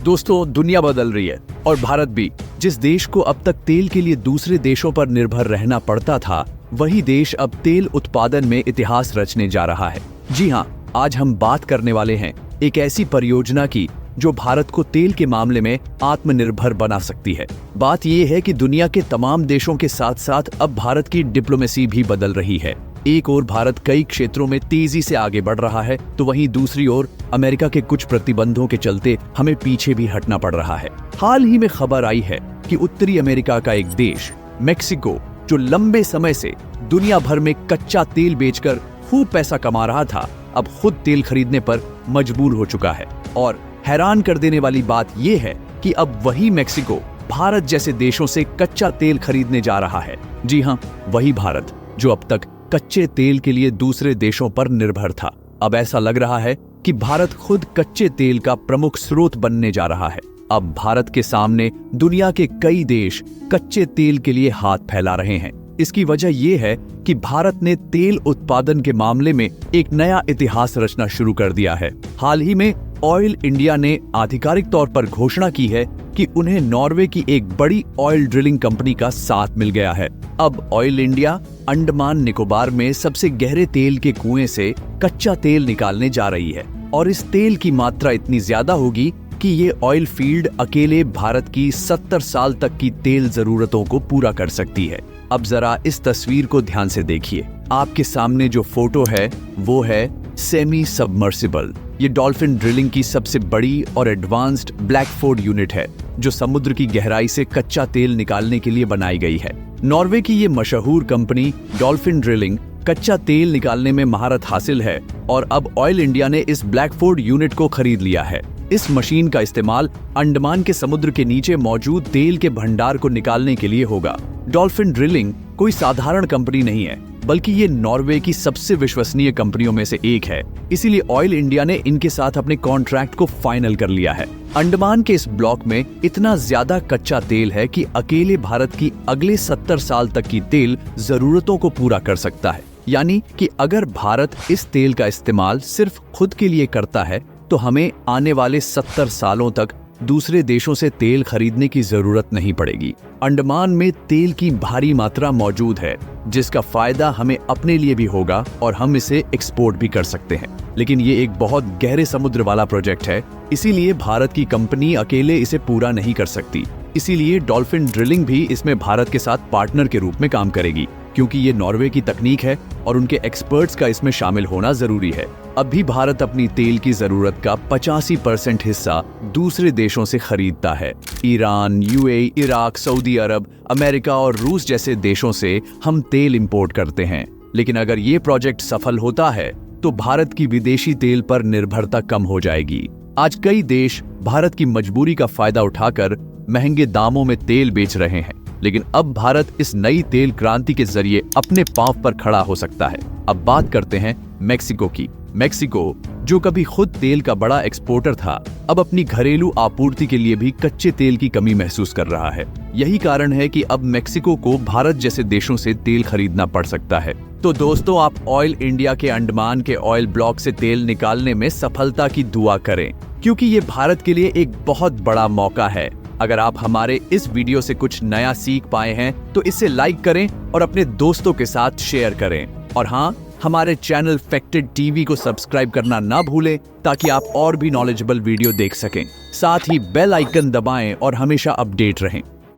दोस्तों, दुनिया बदल रही है और भारत भी। जिस देश को अब तक तेल के लिए दूसरे देशों पर निर्भर रहना पड़ता था, वही देश अब तेल उत्पादन में इतिहास रचने जा रहा है। जी हाँ, आज हम बात करने वाले हैं एक ऐसी परियोजना की जो भारत को तेल के मामले में आत्मनिर्भर बना सकती है। बात यह है कि दुनिया के तमाम देशों के साथ साथ अब भारत की डिप्लोमेसी भी बदल रही है। एक ओर भारत कई क्षेत्रों में तेजी से आगे बढ़ रहा है, तो वहीं दूसरी ओर अमेरिका के कुछ प्रतिबंधों के चलते हमें पीछे भी हटना पड़ रहा है। हाल ही में खबर आई है कि उत्तरी अमेरिका का एक देश मेक्सिको, जो लंबे समय से दुनिया भर में कच्चा तेल बेचकर खूब पैसा कमा रहा था, अब खुद तेल खरीदने पर मजबूर हो चुका है। और हैरान कर देने वाली बात यह है कि अब वही मेक्सिको भारत जैसे देशों से कच्चा तेल खरीदने जा रहा है। जी हाँ, वही भारत जो अब तक कच्चे तेल के लिए दूसरे देशों पर निर्भर था। अब ऐसा लग रहा है कि भारत खुद कच्चे तेल का प्रमुख स्रोत बनने जा रहा है। अब भारत के सामने दुनिया के कई देश कच्चे तेल के लिए हाथ फैला रहे हैं। इसकी वजह यह है कि भारत ने तेल उत्पादन के मामले में एक नया इतिहास रचना शुरू कर दिया है। हाल ही में ऑयल इंडिया ने आधिकारिक तौर पर घोषणा की है कि उन्हें नॉर्वे की एक बड़ी ऑयल ड्रिलिंग कंपनी का साथ मिल गया है। अब ऑयल इंडिया अंडमान निकोबार में सबसे गहरे तेल के कुएं से कच्चा तेल निकालने जा रही है, और इस तेल की मात्रा इतनी ज्यादा होगी कि ये ऑयल फील्ड अकेले भारत की 70 साल तक की तेल जरूरतों को पूरा कर सकती है। अब जरा इस तस्वीर को ध्यान से देखिए। आपके सामने जो फोटो है वो है सेमी सबमर्सिबल। ये डॉल्फिन ड्रिलिंग की सबसे बड़ी और एडवांस्ड ब्लैकफोर्ड यूनिट है, जो समुद्र की गहराई से कच्चा तेल निकालने के लिए बनाई गई है। नॉर्वे की ये मशहूर कंपनी डॉल्फिन ड्रिलिंग कच्चा तेल निकालने में महारत हासिल है, और अब ऑयल इंडिया ने इस ब्लैकफोर्ड यूनिट को खरीद लिया है। इस मशीन का इस्तेमाल अंडमान के समुद्र के नीचे मौजूद तेल के भंडार को निकालने के लिए होगा। डॉल्फिन ड्रिलिंग कोई साधारण कंपनी नहीं है, बल्कि ये नॉर्वे की सबसे विश्वसनीय कंपनियों में से एक है। इसीलिए ऑयल इंडिया ने इनके साथ अपने कॉन्ट्रैक्ट को फाइनल कर लिया है। अंडमान के इस ब्लॉक में इतना ज्यादा कच्चा तेल है कि अकेले भारत की अगले 70 साल तक की तेल जरूरतों को पूरा कर सकता है। यानी कि अगर भारत इस तेल का इस्तेमाल सिर्फ खुद के लिए करता है, तो हमें आने वाले 70 सालों तक दूसरे देशों से तेल खरीदने की जरूरत नहीं पड़ेगी। अंडमान में तेल की भारी मात्रा मौजूद है, जिसका फायदा हमें अपने लिए भी होगा और हम इसे एक्सपोर्ट भी कर सकते हैं। लेकिन ये एक बहुत गहरे समुद्र वाला प्रोजेक्ट है, इसीलिए भारत की कंपनी अकेले इसे पूरा नहीं कर सकती। इसीलिए डॉल्फिन ड्रिलिंग भी इसमें भारत के साथ पार्टनर के रूप में काम करेगी, क्योंकि ये नॉर्वे की तकनीक है और उनके एक्सपर्ट्स का इसमें शामिल होना जरूरी है। अब भी भारत अपनी तेल की जरूरत का 85% हिस्सा दूसरे देशों से खरीदता है। ईरान, यूएई, इराक, सऊदी अरब, अमेरिका और रूस जैसे देशों से हम तेल इंपोर्ट करते हैं। लेकिन अगर ये प्रोजेक्ट सफल होता है, तो भारत की विदेशी तेल पर निर्भरता कम हो जाएगी। आज कई देश भारत की मजबूरी का फायदा उठाकर महंगे दामों में तेल बेच रहे हैं, लेकिन अब भारत इस नई तेल क्रांति के जरिए अपने पांव पर खड़ा हो सकता है। अब बात करते हैं मेक्सिको की। मेक्सिको, जो कभी खुद तेल का बड़ा एक्सपोर्टर था, अब अपनी घरेलू आपूर्ति के लिए भी कच्चे तेल की कमी महसूस कर रहा है। यही कारण है कि अब मेक्सिको को भारत जैसे देशों से तेल खरीदना पड़ सकता है। तो दोस्तों, आप ऑयल इंडिया के अंडमान के ऑयल ब्लॉक से तेल निकालने में सफलता की दुआ करें, क्योंकि ये भारत के लिए एक बहुत बड़ा मौका है। अगर आप हमारे इस वीडियो से कुछ नया सीख पाए हैं, तो इसे लाइक करें और अपने दोस्तों के साथ शेयर करें। और हाँ, हमारे चैनल फैक्टेड टीवी को सब्सक्राइब करना ना भूलें, ताकि आप और भी नॉलेजेबल वीडियो देख सकें। साथ ही बेल आइकन दबाएं और हमेशा अपडेट रहें।